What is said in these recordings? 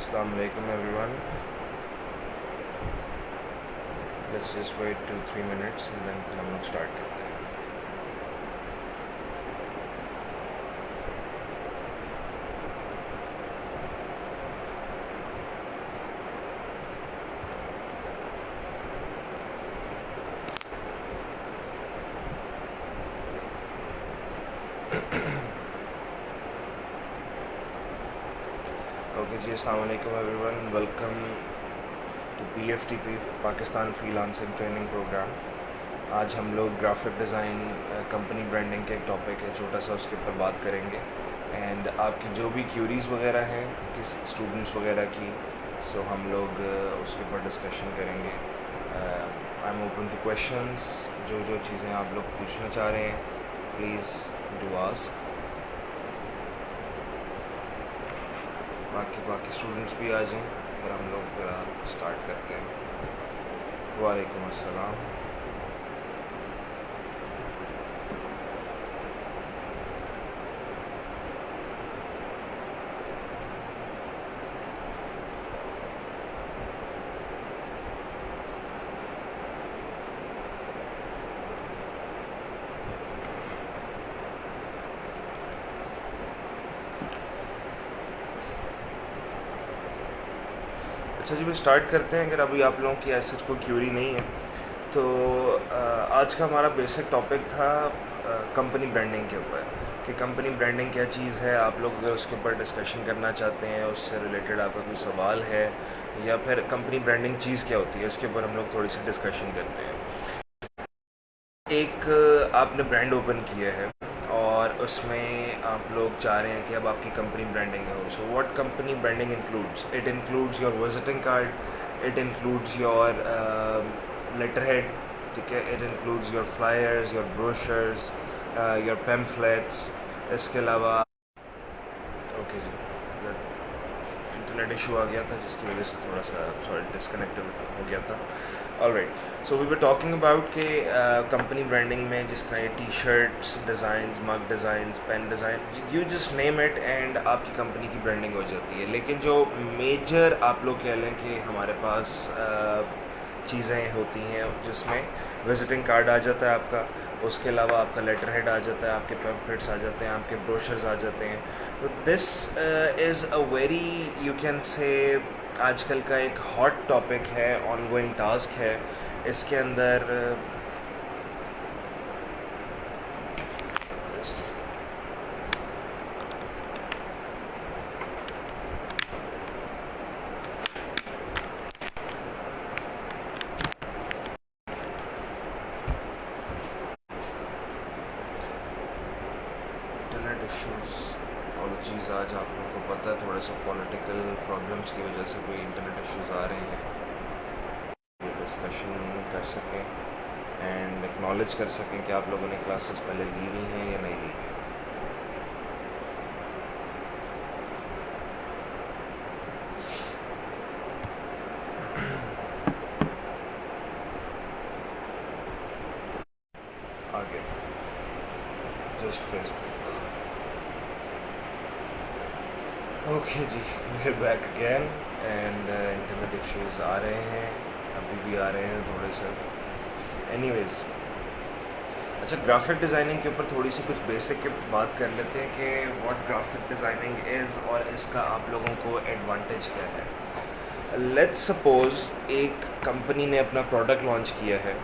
Assalamu alaikum everyone. Let's just wait 2-3 minutes and then फिर हम लोग start करते हैं. Okay जी, अस्सलाम वालेकुम everyone. Welcome to PFTP Pakistan freelancing training programme. आज हम लोग ग्राफिक डिज़ाइन कंपनी ब्रांडिंग के एक टॉपिक है छोटा सा, उसके ऊपर बात करेंगे. एंड आपकी जो भी क्यूरीज़ वगैरह हैं कि स्टूडेंट्स वगैरह की, सो हम लोग उसके ऊपर डिस्कशन करेंगे. I am open two questions. जो चीज़ें आप लोग पूछना चाह रहे हैं प्लीज़ डू आस्क. बाकी स्टूडेंट्स भी आ जाएं, फिर हम लोग स्टार्ट करते हैं. वालेकुम अस्सलाम. अच्छा जी, भी स्टार्ट करते हैं. अगर अभी आप लोगों की ऐसी कोई क्यूरी नहीं है तो आज का हमारा बेसिक टॉपिक था कंपनी ब्रांडिंग के ऊपर, कि कंपनी ब्रांडिंग क्या चीज़ है. आप लोग अगर उसके ऊपर डिस्कशन करना चाहते हैं, उससे रिलेटेड आपका कोई सवाल है, या फिर कंपनी ब्रांडिंग चीज़ क्या होती है, इसके ऊपर हम लोग थोड़ी सी डिस्कशन करते हैं. एक आपने ब्रांड ओपन किया है और उसमें आप लोग चाह रहे हैं कि अब आपकी कंपनी ब्रांडिंग हो. So what company branding includes? It includes your visiting card, it includes your letterhead, ठीक है, it includes your flyers, your brochures, your pamphlets. इसके अलावा ओके जी, इंटरनेट इशू आ गया था जिसकी वजह से थोड़ा सा सॉरी डिस्कनेक्टेड हो गया था. Alright, so we were talking about के कंपनी ब्रांडिंग में जिस तरह T shirts designs, mug designs, pen design, you just name it and आपकी कंपनी की ब्रांडिंग हो जाती है. लेकिन जो मेजर आप लोग कह लें कि हमारे पास चीज़ें होती हैं जिसमें विजिटिंग कार्ड आ जाता है आपका, उसके अलावा आपका लेटर हेड आ जाता है, आपके पैम्फलेट्स आ जाते हैं, आपके ब्रोशर्स आ जाते हैं. तो this is a very, you can से, आजकल का एक हॉट टॉपिक है, ऑनगोइंग टास्क है. इसके अंदर इंटरनेट इश्यूज़, अपॉलॉजीज़. आज आप लोगों को पता है थोड़ा सा पॉलिटिकल प्रॉब्लम्स की वजह से भी इंटरनेट इश्यूज़ आ रहे हैं. ये डिस्कशन कर सकें एंड एक्नॉलेज कर सकें कि आप लोगों ने क्लासेस पहले ली हुई हैं या नहीं ली हुई. आगे just Facebook. Okay ji, we are back again and internet issues आ रहे हैं, अभी भी आ रहे हैं थोड़े से. एनीवेज, अच्छा, ग्राफिक डिज़ाइनिंग के ऊपर थोड़ी सी कुछ बेसिक की बात कर लेते हैं कि व्हाट ग्राफिक डिज़ाइनिंग इज़ और इसका आप लोगों को एडवांटेज क्या है. लेट्स सपोज़ एक कंपनी ने अपना प्रोडक्ट लॉन्च किया है.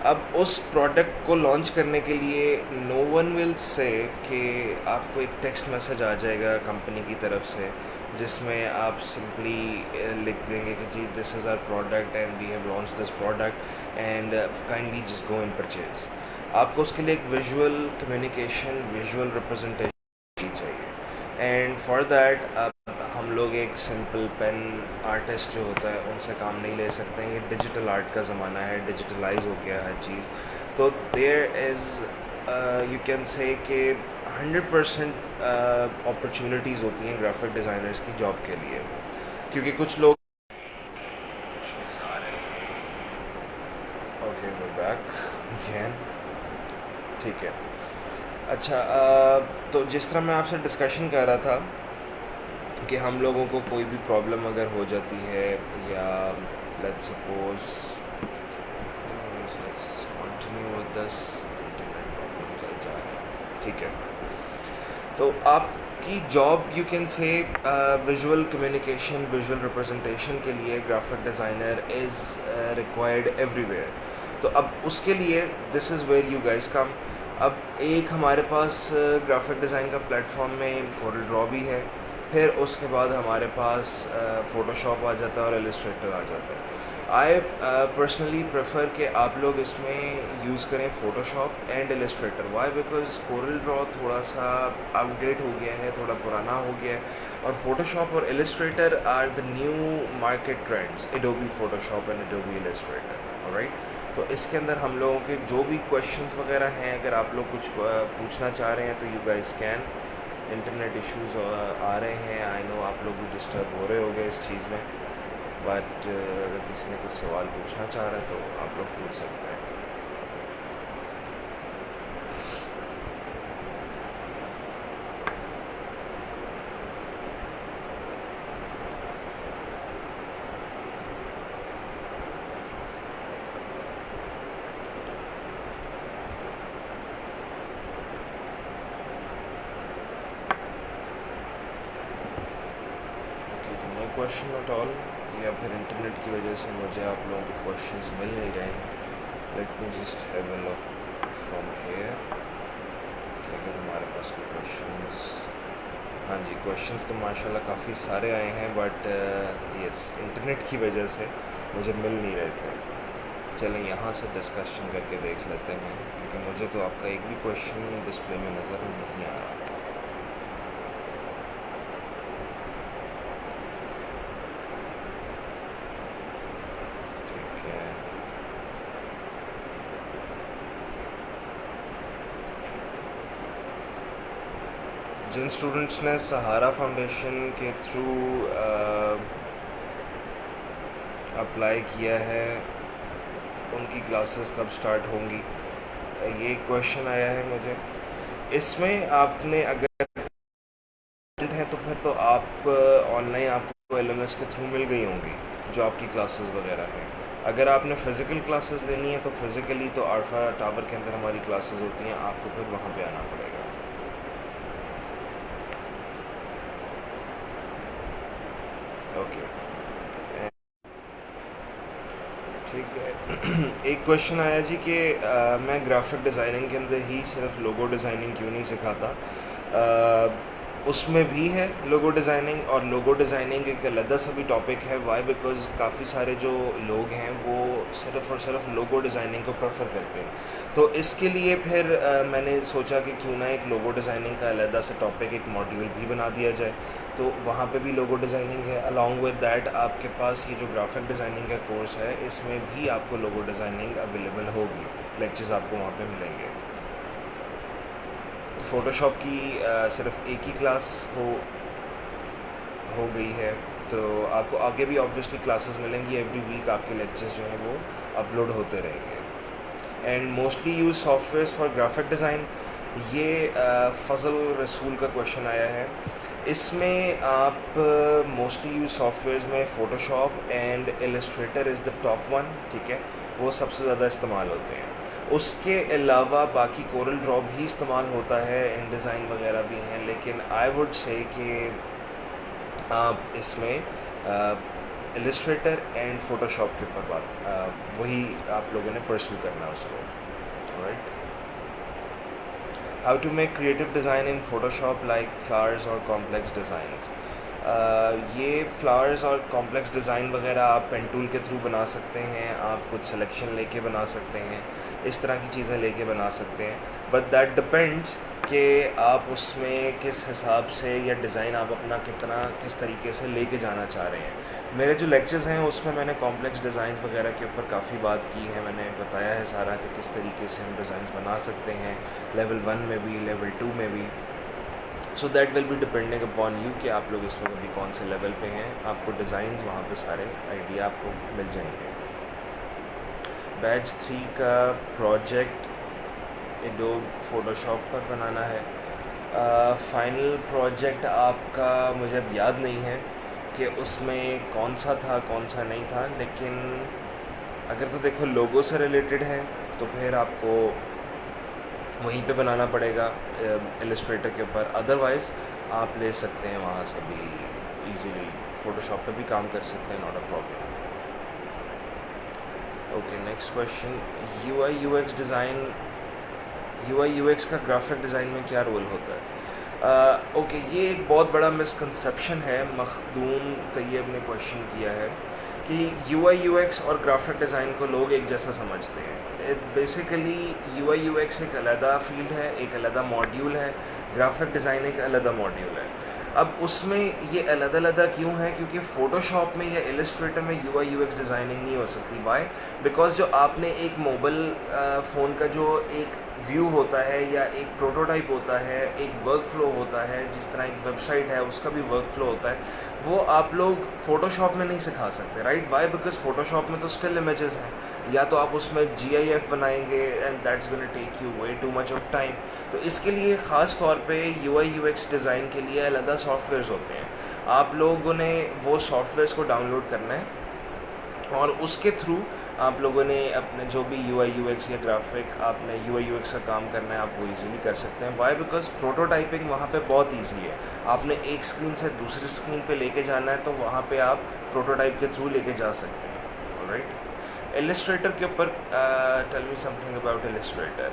अब उस प्रोडक्ट को लॉन्च करने के लिए नो वन विल से कि आपको एक टेक्स्ट मैसेज आ जाएगा कंपनी की तरफ से जिसमें आप सिंपली लिख देंगे कि ji this is our product and we have launch this product and kindly just go and purchase. आपको उसके लिए एक विजुअल कम्युनिकेशन, विजुअल रिप्रेजेंटेशन चाहिए. एंड फॉर दैट हम लोग एक सिंपल पेन आर्टिस्ट जो होता है उनसे काम नहीं ले सकते हैं. ये डिजिटल आर्ट का ज़माना है, डिजिटलाइज हो गया हर चीज़. तो देयर इज़ यू कैन से कि 100% अपॉर्चुनिटीज़ होती हैं ग्राफिक डिज़ाइनर्स की जॉब के लिए, क्योंकि कुछ लोग ओके वी बैक अगेन, ठीक है. अच्छा, तो जिस तरह मैं आपसे डिस्कशन कर रहा था कि हम लोगों को कोई भी प्रॉब्लम अगर हो जाती है, या let's suppose let's continue with this, internet problems आ रहे हैं, ठीक है। तो आपकी job you can say visual communication, visual representation के लिए graphic designer is required everywhere. तो अब उसके लिए this is where you guys come. अब एक हमारे पास ग्राफिक डिज़ाइन का प्लेटफॉर्म में कोरल ड्रॉ भी है, फिर उसके बाद हमारे पास फ़ोटोशॉप आ जाता है और इलस्ट्रेटर आ जाता है। आई पर्सनली प्रेफर कि आप लोग इसमें यूज़ करें Photoshop and Illustrator. Why? Because Corel draw थोड़ा सा आउटडेट हो गया है, थोड़ा पुराना हो गया है, और फ़ोटोशॉप और Illustrator are the new market trends, Adobe Photoshop and Adobe Illustrator, alright. तो इसके अंदर हम लोगों के जो भी क्वेश्चंस वगैरह हैं, अगर आप लोग कुछ पूछना चाह रहे हैं तो you guys can. Internet issues आ रहे हैं, आई नो आप लोग भी डिस्टर्ब हो रहे होंगे इस चीज़ में, बट अगर किसी ने कुछ सवाल पूछना चाह रहा है तो आप लोग पूछ सकते हैं। क्वेश्चन एट ऑल, या फिर इंटरनेट की वजह से मुझे आप लोगों के क्वेश्चंस मिल नहीं रहे हैं। Let me just have a look from here कि अगर हमारे पास कोई क्वेश्चंस, हाँ जी, क्वेश्चंस तो माशाल्लाह काफ़ी सारे आए हैं, बट यस इंटरनेट की वजह से मुझे मिल नहीं रहे थे। चलें यहाँ से डिस्कशन करके देख लेते हैं, क्योंकि मुझे तो आपका एक भी क्वेश्चन डिस्प्ले में नज़र नहीं आ रहा। जिन स्टूडेंट्स ने सहारा फाउंडेशन के थ्रू अप्लाई किया है, उनकी क्लासेस कब स्टार्ट होंगी, ये क्वेश्चन आया है मुझे। इसमें आपने अगर हैं तो फिर तो आप ऑनलाइन आपको LMS के थ्रू मिल गई होंगी जो आपकी क्लासेस वगैरह हैं। अगर आपने फ़िज़िकल क्लासेस लेनी है तो फ़िज़िकली तो आल्फ़ा टावर के अंदर हमारी क्लासेस होती हैं, आपको फिर वहाँ पे आना पड़ेगा। ओके, ठीक है। एक क्वेश्चन आया जी कि मैं ग्राफिक डिज़ाइनिंग के अंदर ही सिर्फ लोगो डिज़ाइनिंग क्यों नहीं सिखाता। उसमें भी है लोगो डिज़ाइनिंग, और लोगो डिज़ाइनिंग एक अलग सा भी टॉपिक है। वाई? बिकॉज़ काफ़ी सारे जो लोग हैं वो सिर्फ़ और सिर्फ लोगो डिज़ाइनिंग को प्रेफर करते हैं। तो इसके लिए फिर मैंने सोचा कि क्यों ना एक लोगो डिज़ाइनिंग का अलग सा टॉपिक, एक मॉड्यूल भी बना दिया जाए, तो वहाँ पे भी लोगो डिज़ाइनिंग है। अलॉन्ग विद दैट आपके पास ये जो ग्राफिक डिज़ाइनिंग का कोर्स है, इसमें भी आपको लोगो डिज़ाइनिंग अवेलेबल होगी, लेक्चर्स आपको वहाँ पे मिलेंगे। फ़ोटोशॉप की सिर्फ एक ही क्लास हो गई है, तो आपको आगे भी ऑब्वियसली क्लासेस मिलेंगी। एवरी वीक आपके लेक्चर्स जो हैं वो अपलोड होते रहेंगे। And mostly use software for graphic design, ये फजल रसूल का क्वेश्चन आया है। इसमें आप मोस्टली यूज सॉफ्टवेयर में Photoshop and Illustrator is the top one, ठीक है, वो सबसे ज़्यादा इस्तेमाल होते हैं। उसके अलावा बाकी कोरल ड्रॉ भी इस्तेमाल होता है, इन डिज़ाइन वगैरह भी हैं, लेकिन आई वुड से कि आप इसमें इलस्ट्रेटर एंड फ़ोटोशॉप के ऊपर वही आप लोगों ने परस्यू करना है उसको, right. How to make creative design in Photoshop like flowers और कॉम्प्लेक्स डिज़ाइंस। ये फ्लावर्स और कॉम्प्लेक्स डिज़ाइन वगैरह आप पेन टूल के थ्रू बना सकते हैं, आप कुछ सिलेक्शन लेके बना सकते हैं, इस तरह की चीज़ें लेके बना सकते हैं। बट दैट डिपेंड्स कि आप उसमें किस हिसाब से या डिज़ाइन आप अपना किस तरीके से लेके जाना चाह रहे हैं। मेरे जो लेक्चर्स हैं उसमें मैंने कॉम्प्लेक्स डिज़ाइंस वगैरह के ऊपर काफ़ी बात की है, मैंने बताया है सारा कि किस तरीके से हम डिज़ाइंस बना सकते हैं, लेवल 1 में भी, लेवल 2 में भी। So that will be depending upon you कि आप लोग इस वक्त भी कौन से लेवल पे हैं। आपको डिज़ाइंस वहाँ पे सारे आइडिया आपको मिल जाएंगे। बैच 3 का प्रोजेक्ट एडोब फोटोशॉप पर बनाना है। फाइनल प्रोजेक्ट आपका मुझे अब याद नहीं है कि उसमें कौन सा था कौन सा नहीं था, लेकिन अगर तो देखो लोगो से रिलेटेड है तो फिर आपको वहीं पे बनाना पड़ेगा इलस्ट्रेटर के ऊपर। अदरवाइज़ आप ले सकते हैं वहाँ से भी इजीली, फ़ोटोशॉप पे भी काम कर सकते हैं, not a problem. Okay, next question, UI UX design, UI UX का ग्राफिक डिज़ाइन में क्या रोल होता है? ओके, ये एक बहुत बड़ा मिसकंसेप्शन है। मखदूम तैयब ने क्वेश्चन किया है कि यूआई यूएक्स और ग्राफिक डिज़ाइन को लोग एक जैसा समझते हैं। बेसिकली यूआई यूएक्स एक अलग फील्ड है, एक अलग मॉड्यूल है, ग्राफिक डिज़ाइन एक अलग मॉड्यूल है। अब उसमें ये अलग क्यों है? क्योंकि फ़ोटोशॉप में या इलस्ट्रेटर में यूआई यूएक्स डिज़ाइनिंग नहीं हो सकती। वाई? बिकॉज जो आपने एक मोबाइल फ़ोन का जो एक व्यू होता है या एक प्रोटोटाइप होता है, एक वर्क फ्लो होता है, जिस तरह एक वेबसाइट है उसका भी वर्क फ्लो होता है, वो आप लोग फ़ोटोशॉप में नहीं सिखा सकते, राइट? वाई? बिकॉज फ़ोटोशॉप में तो स्टिल इमेजेस हैं, या तो आप उसमें GIF बनाएंगे and that's gonna take you way too much of time. तो इसके लिए ख़ास तौर पे यूआई यूएक्स डिज़ाइन के लिए अलग सॉफ्टवेयर्स होते हैं। आप लोगों ने वो सॉफ्टवेयर्स को डाउनलोड करना है और उसके थ्रू आप लोगों ने अपने जो भी यूआई यूएक्स या ग्राफिक आपने यूआई यूएक्स का काम करना है, आप वो इजीली कर सकते हैं। वाई? बिकॉज प्रोटोटाइपिंग वहाँ पे बहुत इजी है। आपने एक स्क्रीन से दूसरी स्क्रीन पे लेके जाना है तो वहाँ पे आप प्रोटोटाइप के थ्रू लेके जा सकते हैं। ऑलराइट, इलस्ट्रेटर के ऊपर tell me something about Illustrator.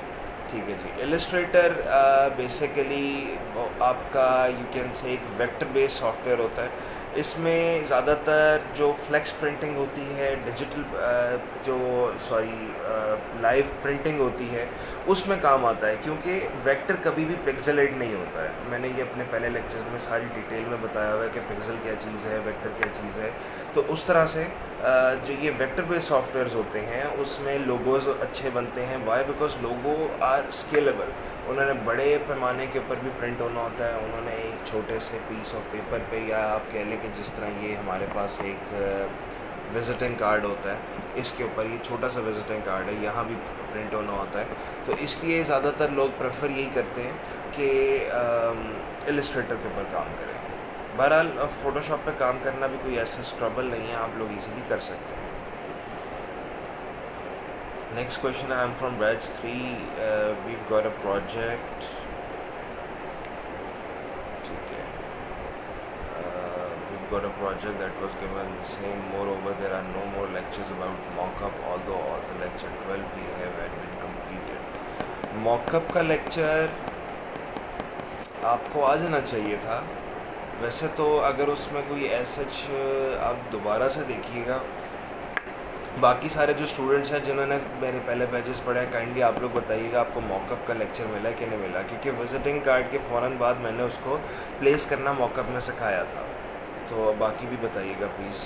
ठीक है जी, इलस्ट्रेटर बेसिकली आपका यू कैन से एक वेक्टर बेस्ड सॉफ्टवेयर होता है। इसमें ज़्यादातर जो फ्लेक्स प्रिंटिंग होती है, डिजिटल लाइव प्रिंटिंग होती है, उसमें काम आता है, क्योंकि वेक्टर कभी भी पिक्सेलेट नहीं होता है। मैंने ये अपने पहले लेक्चर्स में सारी डिटेल में बताया हुआ है कि पिक्सल क्या चीज़ है, वेक्टर क्या चीज़ है। तो उस तरह से जो ये वेक्टर बेस्ड सॉफ्टवेयर्स होते हैं उसमें लोगोज़ अच्छे बनते हैं। Why? Because logo are scalable. उन्होंने बड़े पैमाने के ऊपर भी प्रिंट होना होता है, उन्होंने एक छोटे से पीस ऑफ पेपर पे, या आप कह लें कि जिस तरह ये हमारे पास एक विज़िटिंग कार्ड होता है, इसके ऊपर ये छोटा सा विज़िटिंग कार्ड है, यहाँ भी प्रिंट होना होता है। तो इसलिए ज़्यादातर लोग प्रेफर यही करते हैं कि इलस्ट्रेटर के ऊपर काम करें। बहरहाल फ़ोटोशॉप पे काम करना भी कोई ऐसा स्ट्रगल नहीं है, आप लोग इजीली कर सकते हैं। Next question, I am from batch 3, we've got a project. ठीक है, we've got a project that was given the same. Moreover, there are no more lectures about mockup, although all the lecture 12 we have had been completed. Mockup का lecture आपको आ जाना चाहिए था। वैसे तो अगर उसमें कोई सच आप दोबारा से देखिएगा, बाकी सारे जो स्टूडेंट्स हैं जिन्होंने मेरे पहले बैचेस पढ़े हैं, काइंडली आप लोग बताइएगा आपको मॉकअप का लेक्चर मिला कि नहीं मिला, क्योंकि विजिटिंग कार्ड के फ़ौरन बाद मैंने उसको प्लेस करना मॉकअप में सिखाया था। तो बाकी भी बताइएगा प्लीज़।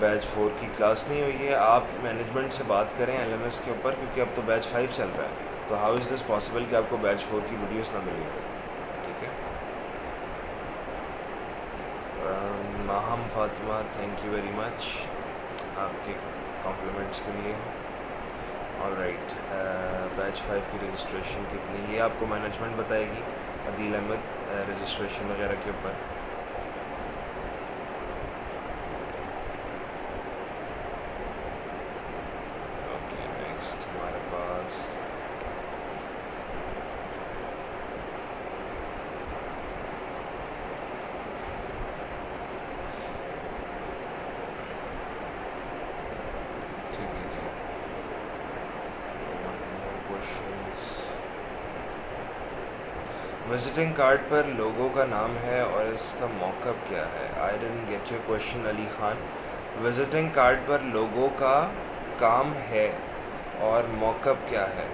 बैच 4 की क्लास नहीं हुई है, आप मैनेजमेंट से बात करें LMS के ऊपर, क्योंकि अब तो बैच 5 चल रहा है। तो हाउ इज़ दिस पॉसिबल कि आपको बैच 4 की वीडियोस ना मिली हो? ठीक है, Maham Fatima, thank you very much आपके कॉम्प्लीमेंट्स के लिए। ऑलराइट, बैच 5 की रजिस्ट्रेशन कितनी, ये आपको मैनेजमेंट बताएगी, अदील अहमद, रजिस्ट्रेशन वगैरह के ऊपर। ओके, नेक्स्ट हमारे पास विजिटिंग कार्ड पर लोगों का नाम है और इसका मॉकअप क्या है? I didn't get your question Ali Khan. Visiting card पर लोगों का काम है और मॉकअप क्या है?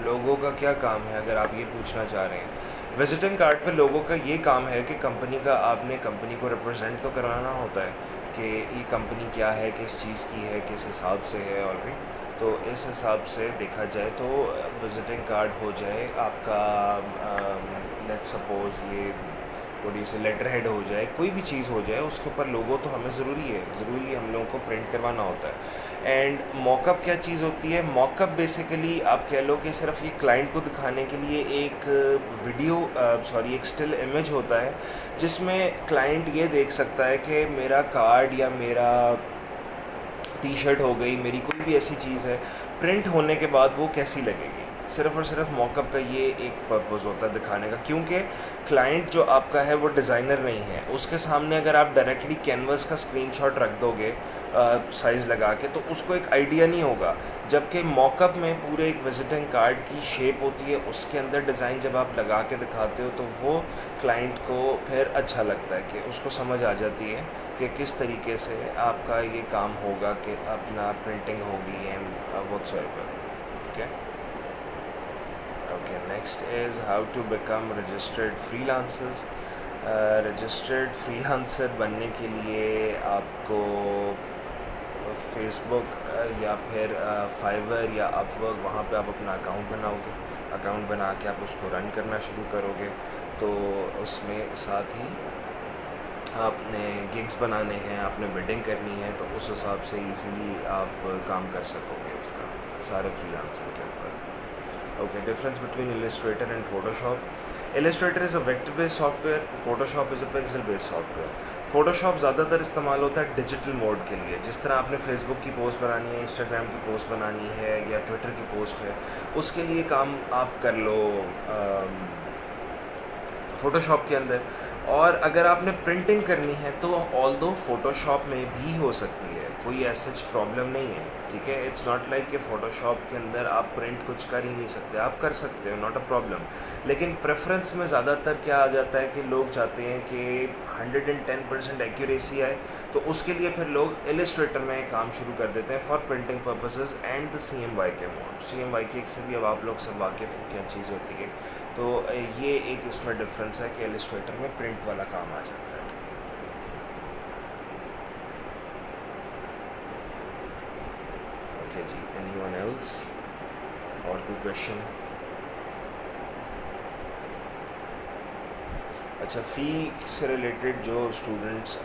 लोगों का क्या काम है, अगर आप ये पूछना चाह रहे हैं। विजिटिंग कार्ड पर लोगों का ये काम है कि कंपनी का, आपने कंपनी को रिप्रेजेंट तो कराना होता है कि ये कंपनी क्या है, किस चीज़ की है, किस हिसाब से है। ऑलराइट, तो इस हिसाब से देखा जाए तो विजिटिंग कार्ड हो जाए आपका, लेट्स सपोज ये बड़ी से लेटर हेड हो जाए, कोई भी चीज़ हो जाए, उसके ऊपर लोगो तो हमें ज़रूरी हम लोगों को प्रिंट करवाना होता है। एंड मॉकअप क्या चीज़ होती है? मॉकअप बेसिकली आप कह लो कि सिर्फ ये क्लाइंट को दिखाने के लिए एक एक स्टिल इमेज होता है, जिसमें क्लाइंट ये देख सकता है कि मेरा कार्ड या मेरा टी शर्ट हो गई, मेरी कोई भी ऐसी चीज़ है, प्रिंट होने के बाद वो कैसी लगेगी। सिर्फ़ और सिर्फ मॉकअप का ये एक पर्पस होता है दिखाने का, क्योंकि क्लाइंट जो आपका है वो डिज़ाइनर नहीं है, उसके सामने अगर आप डायरेक्टली कैनवस का स्क्रीनशॉट रख दोगे साइज़ लगा के, तो उसको एक आइडिया नहीं होगा। जबकि मॉकअप में पूरे एक विजिटिंग कार्ड की शेप होती है, उसके अंदर डिज़ाइन जब आप लगा के दिखाते हो तो वो क्लाइंट को फिर अच्छा लगता है, कि उसको समझ आ जाती है कि किस तरीके से आपका ये काम होगा, कि अपना प्रिंटिंग होगी and whatsoever. Okay okay, next is how to become registered freelancers. Registered freelancer बनने के लिए आपको फेसबुक या फिर फाइवर या अपवर्क, वहाँ पे आप अपना अकाउंट बनाओगे। अकाउंट बना के आप उसको रन करना शुरू करोगे, तो उसमें साथ ही आपने गिग्स बनाने हैं, आपने बिडिंग करनी है, तो उस हिसाब से इजीली आप काम कर सकोगे उसका, सारे फ्रीलांसर के ऊपर। Okay, difference between Illustrator and Photoshop. Illustrator is a vector based software, Photoshop is a pixel based software. Photoshop ज़्यादातर इस्तेमाल होता है डिजिटल मोड के लिए, जिस तरह आपने फेसबुक की पोस्ट बनानी है, इंस्टाग्राम की पोस्ट बनानी है या ट्विटर की पोस्ट है, उसके लिए काम आप कर लो फ़ोटोशॉप के अंदर। और अगर आपने प्रिंटिंग करनी है तो ऑल्दो फ़ोटोशॉप में भी हो सकती है, कोई ऐसा प्रॉब्लम नहीं है, ठीक है। इट्स नॉट लाइक कि फ़ोटोशॉप के अंदर आप प्रिंट कुछ कर ही नहीं सकते, आप कर सकते हो, नॉट अ प्रॉब्लम। लेकिन प्रेफरेंस में ज़्यादातर क्या आ जाता है कि लोग चाहते हैं कि 110% एक्यूरेसी आए, तो उसके लिए फिर लोग इलस्ट्रेटर में काम शुरू कर देते हैं for printing purposes and the CMYK mode. CMYK से भी अब आप लोग सब वाकिफ़ हो क्या चीज़ होती है, तो ये एक इसमें डिफरेंस है कि इलस्ट्रेटर में प्रिंट वाला काम आ जाता है। ओके जी, एनीवन एल्स और कोई क्वेश्चन? अच्छा, फ़ी से रिलेटेड जो स्टूडेंट्स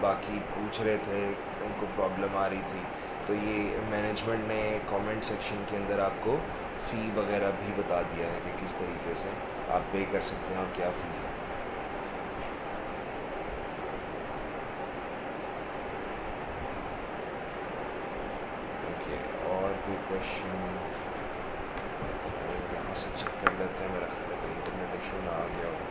बाकी पूछ रहे थे, उनको प्रॉब्लम आ रही थी, तो ये मैनेजमेंट ने कमेंट सेक्शन के अंदर आपको फ़ी वगैरह भी बता दिया है कि किस तरीके से आप पे कर सकते हैं और क्या फ़ी है। ओके, और कोई क्वेश्चन? यहाँ से चेक कर लेते हैं, मेरा ख्याल है इंटरनेट इशू ना आ गया हो।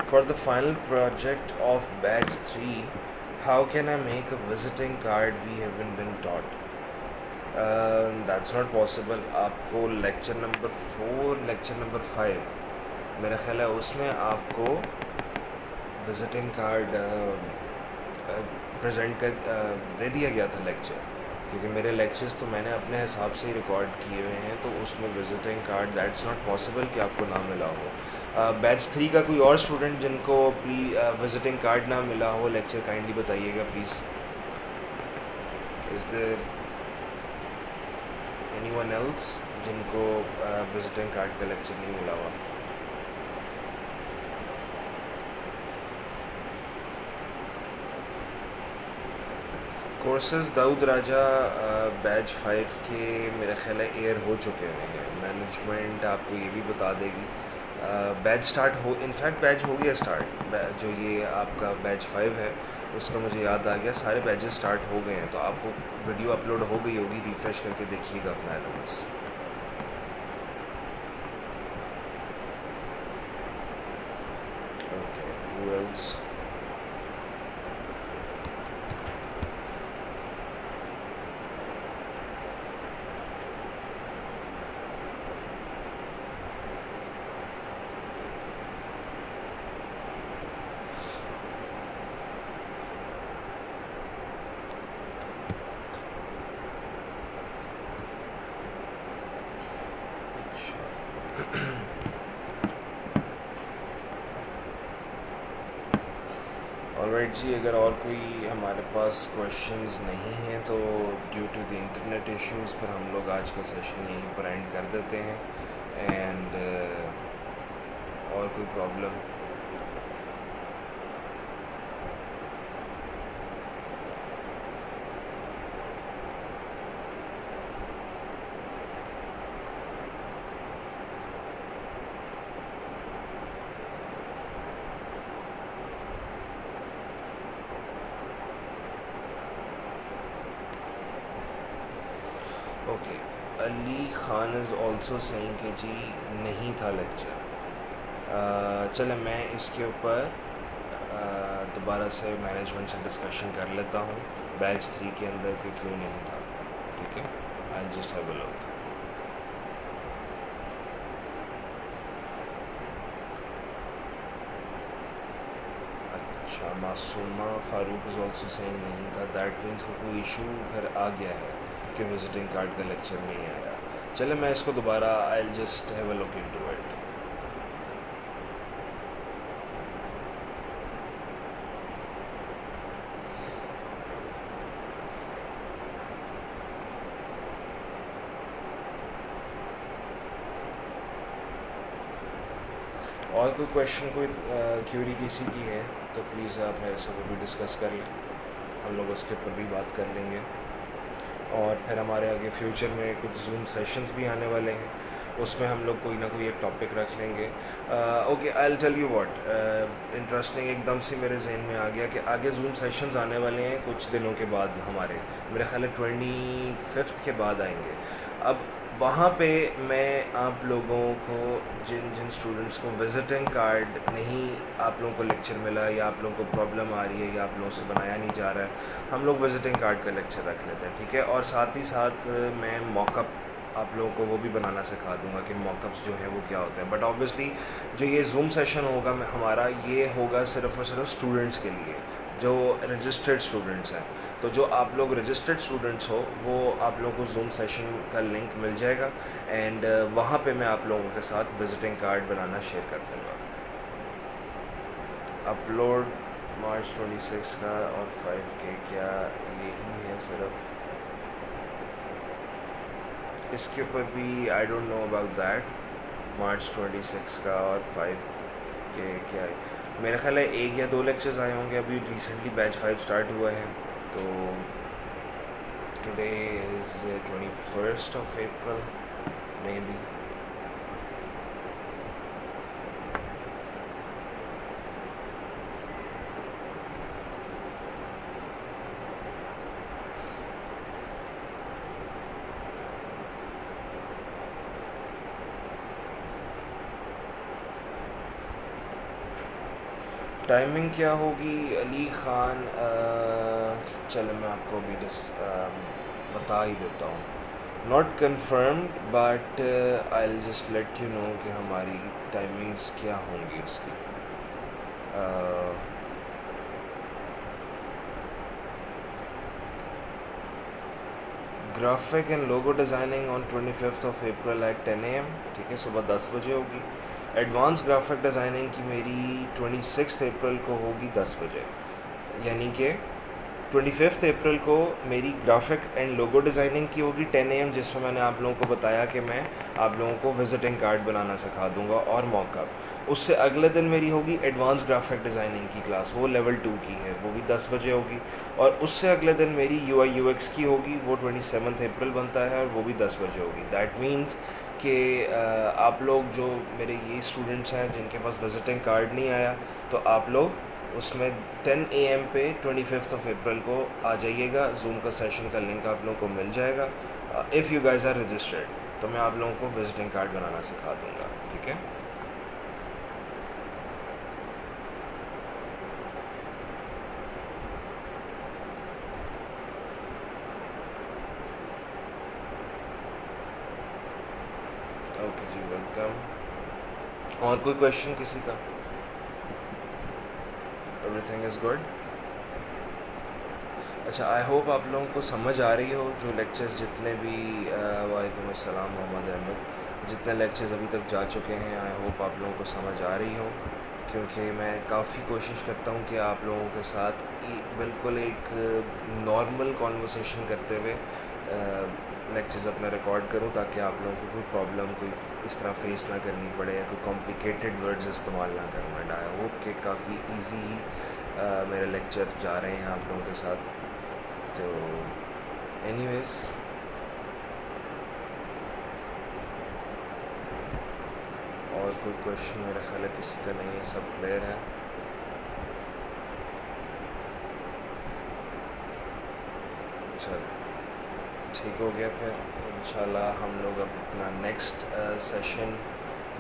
For the final project of batch 3, how can I make a visiting card we haven't been taught? That's not possible. आपको लेक्चर नंबर 4, लेक्चर नंबर 5 मेरा ख्याल है उसमें आपको विजिटिंग कार्ड प्रेजेंट कर दे दिया गया था लेक्चर, क्योंकि मेरे लेक्चर्स तो मैंने अपने हिसाब से ही रिकॉर्ड किए हुए हैं, तो उसमें visiting card that's not possible कि आपको ना मिला हो। बैच 3 का कोई और स्टूडेंट जिनको प्लीज़ विजिटिंग कार्ड ना मिला हो लेक्चर, काइंडली बताइएगा please. Is there anyone else जिनको विजिटिंग कार्ड का लेक्चर नहीं मिला हुआ? कोर्सेज दाऊद राजा बैच 5 के मेरा ख्याल है एयर हो चुके हैं, मैनेजमेंट आपको ये भी बता देगी। बैच स्टार्ट हो, इनफैक्ट बैच हो गया स्टार्ट, जो ये आपका बैच 5 है उसका मुझे याद आ गया, सारे बैचेस स्टार्ट हो गए हैं, तो आपको वीडियो अपलोड हो गई होगी, रिफ़्रेश करके देखिएगा अपना LMS। Okay, who else? Alright जी, अगर और कोई हमारे पास क्वेश्चंस नहीं हैं तो due to the internet issues पर हम लोग आज का सेशन यहीं पर एंड कर देते हैं। एंड और कोई problem? Okay, Ali Khan is also saying कि जी नहीं था लेक्चर। चले मैं इसके ऊपर दोबारा से मैनेजमेंट से डिस्कशन कर लेता हूँ बैच 3 के अंदर कि क्यों नहीं था। ठीक है, I just have a look. अच्छा, Masuma Farooq is also saying नहीं था। दैट मीन्स कोई इशू फिर आ गया है कि विजिटिंग कार्ड का लेक्चर नहीं आया। चले मैं इसको दोबारा आई just have a look into it. और कोई क्वेश्चन, कोई क्यूरी किसी की है तो प्लीज़ आप मेरे से भी डिस्कस कर लें, हम लोग उसके ऊपर भी बात कर लेंगे। और फिर हमारे आगे फ्यूचर में कुछ जूम सेशंस भी आने वाले हैं, उसमें हम लोग कोई ना कोई एक टॉपिक रख लेंगे। Okay, I will tell you what interesting एकदम से मेरे जहन में आ गया कि आगे जूम सेशंस आने वाले हैं कुछ दिनों के बाद हमारे, मेरे ख्याल है 25 के बाद आएंगे। अब वहाँ पे मैं आप लोगों को जिन जिन स्टूडेंट्स को विजिटिंग कार्ड नहीं आप लोगों को लेक्चर मिला या आप लोगों को प्रॉब्लम आ रही है या आप लोगों से बनाया नहीं जा रहा है, हम लोग विजिटिंग कार्ड का लेक्चर रख लेते हैं। ठीक है, और साथ ही साथ मैं मॉकअप आप लोगों को वो भी बनाना सिखा दूंगा कि मॉकअप्स जो हैं वो क्या होते हैं। बट ऑब्वियसली जो ये जूम सेशन होगा हमारा, ये होगा सिर्फ और सिर्फ स्टूडेंट्स के लिए जो रजिस्टर्ड स्टूडेंट्स हैं। तो जो आप लोग रजिस्टर्ड स्टूडेंट्स हो वो आप लोगों को जूम सेशन का लिंक मिल जाएगा एंड वहाँ पे मैं आप लोगों के साथ विजिटिंग कार्ड बनाना शेयर कर दूँगा। अपलोड मार्च 26 का और 5 के, क्या यही है सिर्फ? इसके ऊपर भी I don't know about that. March 26 का और 5 के क्या है, मेरा ख्याल है 1 या 2 लेक्चर्स आए होंगे। अभी रिसेंटली बैच 5 स्टार्ट हुआ है तो today is 21st of April may be. Timing क्या होगी अली ख़ान? चलो मैं आपको अभी बता ही देता हूँ। Not confirmed but I will just let you know कि हमारी टाइमिंग्स क्या होंगी उसकी। Graphic and logo designing on 25th of April at 10 AM। ठीक है, सुबह 10 बजे होगी। एडवांस ग्राफिक डिज़ाइनिंग की मेरी 26 अप्रैल को होगी 10 बजे, यानी कि 25 अप्रैल को मेरी ग्राफिक एंड लोगो डिज़ाइनिंग की होगी 10 AM, जिसमें मैंने आप लोगों को बताया कि मैं आप लोगों को विजिटिंग कार्ड बनाना सिखा दूंगा और मॉकअप। उससे अगले दिन मेरी होगी एडवांस ग्राफिक डिज़ाइनिंग की क्लास, वो लेवल 2 की है, वो भी 10 बजे होगी। और उससे अगले दिन मेरी UI UX की होगी, वो 27 अप्रैल बनता है और वो भी 10 बजे होगी। दैट मीन्स कि आप लोग जो मेरे ये स्टूडेंट्स हैं जिनके पास विजिटिंग कार्ड नहीं आया, तो आप लोग उसमें 10 AM पे 25th of April को आ जाइएगा। जूम का सेशन का लिंक आप लोगों को मिल जाएगा। If you guys are registered तो मैं आप लोगों को विजिटिंग कार्ड बनाना सिखा दूँगा। ठीक है, ओके जी, वेलकम। और कोई क्वेश्चन किसी का? Everything is good. अच्छा, आई होप आप लोगों को समझ आ रही हो जो लेक्चर्स जितने भी वालेकुम अस्सलाम मोहम्मद अहमद, जितने लेक्चर्स अभी तक जा चुके हैं, आई होप आप लोगों को समझ आ रही हो। क्योंकि मैं काफ़ी कोशिश करता हूँ कि आप लोगों के साथ बिल्कुल एक नॉर्मल कॉन्वर्सेशन करते हुए लेक्चर्स अपने रिकॉर्ड करूँ, ताकि आप लोगों को कोई प्रॉब्लम कोई इस तरह फेस ना करनी पड़े या कोई कॉम्प्लिकेटेड वर्ड्स इस्तेमाल ना करना पड़े। आई होप कि काफ़ी इजी ही मेरे लेक्चर जा रहे हैं आप लोगों के साथ। तो एनीवेज, और कोई क्वेश्चन मेरा ख्याल है किसी का नहीं है, सब क्लियर है। चलो ठीक हो गया, फिर इंशाल्लाह हम लोग अपना नेक्स्ट सेशन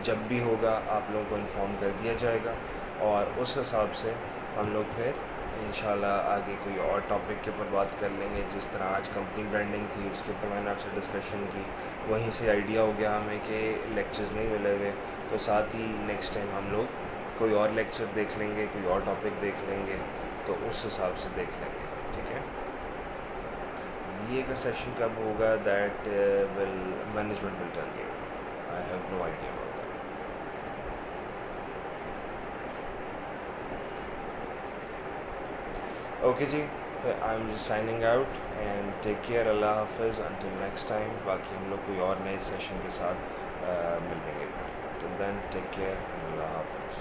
जब भी होगा आप लोगों को इन्फॉर्म कर दिया जाएगा, और उस हिसाब से हम लोग फिर इंशाल्लाह आगे कोई और टॉपिक के ऊपर बात कर लेंगे। जिस तरह आज कंपनी ब्रांडिंग थी उसके ऊपर मैंने आपसे डिस्कशन की, वहीं से आइडिया हो गया हमें कि लेक्चर्स नहीं मिले हुए, तो साथ ही नेक्स्ट टाइम हम लोग कोई और लेक्चर देख लेंगे, कोई और टॉपिक देख लेंगे, तो उस हिसाब से देख लेंगे। ठीक है, ये का सेशन कब होगा that will management will tell you, I have no idea about that. Okay जी, I am just signing out and take care, अल्लाह हाफिज़, अंटिल नेक्स्ट टाइम। बाकी हम लोग कोई और नए सेशन के साथ मिल लेंगे। टिल देन टेक केयर, अल्लाह हाफिज़।